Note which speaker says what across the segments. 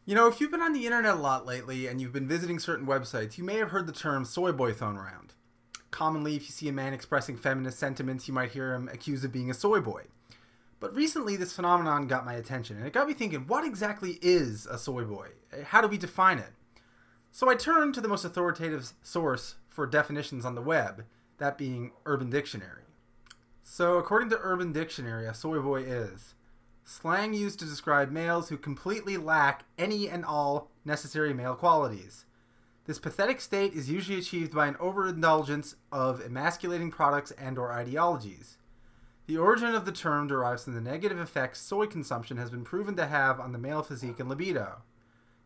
Speaker 1: You know, if you've been on the internet a lot lately and you've been visiting certain websites, you may have heard the term soy boy thrown around. Commonly, if you see a man expressing feminist sentiments, you might hear him accused of being a soy boy. But recently, this phenomenon got my attention, and it got me thinking, what exactly is a soy boy? How do we define it? So I turned to the most authoritative source for definitions on the web, that being Urban Dictionary. So according to Urban Dictionary, a soy boy is slang used to describe males who completely lack any and all necessary male qualities. This pathetic state is usually achieved by an overindulgence of emasculating products and/or ideologies. The origin of the term derives from the negative effects soy consumption has been proven to have on the male physique and libido.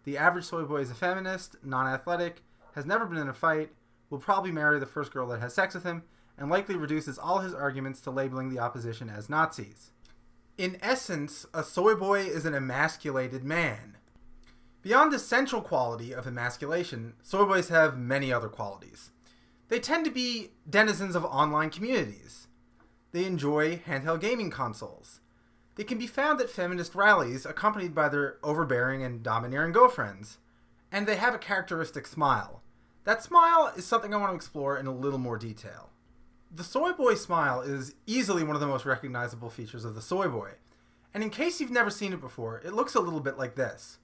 Speaker 1: The average soy boy is a feminist, non-athletic, has never been in a fight, will probably marry the first girl that has sex with him, and likely reduces all his arguments to labeling the opposition as Nazis. In essence, a soy boy is an emasculated man. Beyond the central quality of emasculation, soy boys have many other qualities. They tend to be denizens of online communities. They enjoy handheld gaming consoles. They can be found at feminist rallies accompanied by their overbearing and domineering girlfriends. And they have a characteristic smile. That smile is something I want to explore in a little more detail. The soy boy smile is easily one of the most recognizable features of the soy boy. And in case you've never seen it before, it looks a little bit like this.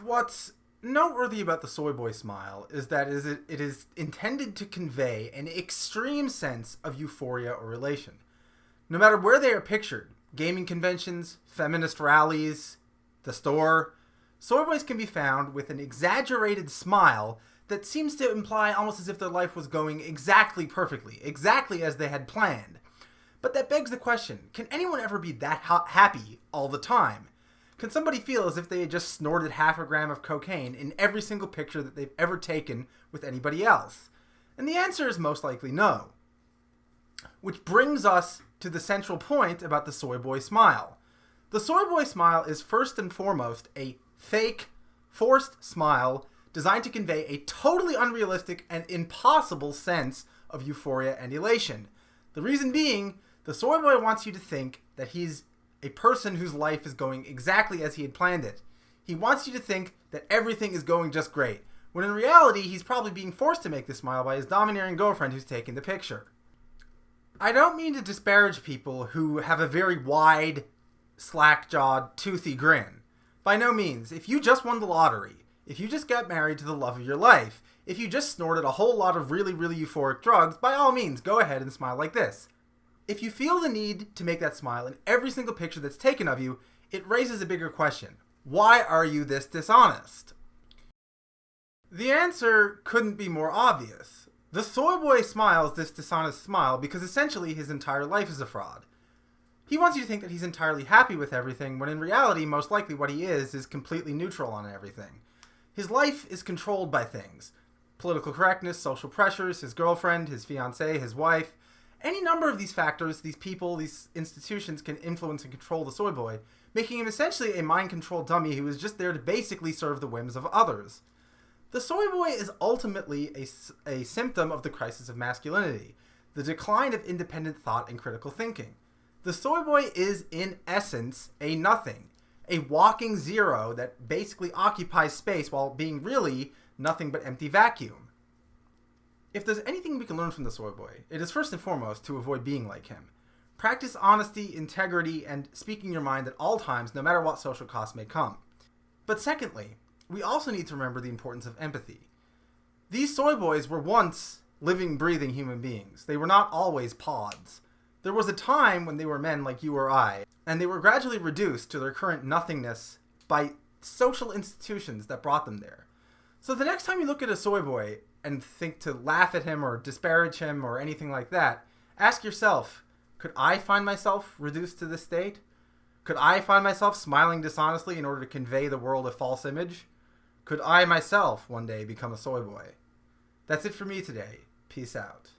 Speaker 1: What's noteworthy about the soy boy smile is that it is intended to convey an extreme sense of euphoria or elation. No matter where they are pictured, gaming conventions, feminist rallies, the store, soy boys can be found with an exaggerated smile that seems to imply almost as if their life was going exactly perfectly, exactly as they had planned. But that begs the question, can anyone ever be that happy all the time? Can somebody feel as if they had just snorted half a gram of cocaine in every single picture that they've ever taken with anybody else? And the answer is most likely no. Which brings us to the central point about the soy boy smile. The soy boy smile is first and foremost a fake, forced smile designed to convey a totally unrealistic and impossible sense of euphoria and elation. The reason being, the soy boy wants you to think that he's a person whose life is going exactly as he had planned it. He wants you to think that everything is going just great, when in reality he's probably being forced to make this smile by his domineering girlfriend who's taking the picture. I don't mean to disparage people who have a very wide, slack-jawed, toothy grin. By no means. If you just won the lottery, if you just got married to the love of your life, if you just snorted a whole lot of really, really euphoric drugs, by all means, go ahead and smile like this. If you feel the need to make that smile in every single picture that's taken of you, it raises a bigger question. Why are you this dishonest? The answer couldn't be more obvious. The soy boy smiles this dishonest smile because essentially his entire life is a fraud. He wants you to think that he's entirely happy with everything, when in reality, most likely what he is completely neutral on everything. His life is controlled by things. Political correctness, social pressures, his girlfriend, his fiancée, his wife. Any number of these factors, these people, these institutions can influence and control the soy boy, making him essentially a mind-controlled dummy who is just there to basically serve the whims of others. The soy boy is ultimately a symptom of the crisis of masculinity, the decline of independent thought and critical thinking. The soy boy is, in essence, a nothing, a walking zero that basically occupies space while being really nothing but empty vacuum. If there's anything we can learn from the soy boy, it is first and foremost to avoid being like him. Practice honesty, integrity, and speaking your mind at all times, no matter what social costs may come. But secondly, we also need to remember the importance of empathy. These soy boys were once living, breathing human beings. They were not always pods. There was a time when they were men like you or I, and they were gradually reduced to their current nothingness by social institutions that brought them there. So the next time you look at a soy boy and think to laugh at him or disparage him or anything like that, ask yourself, could I find myself reduced to this state? Could I find myself smiling dishonestly in order to convey the world a false image? Could I myself one day become a soy boy? That's it for me today. Peace out.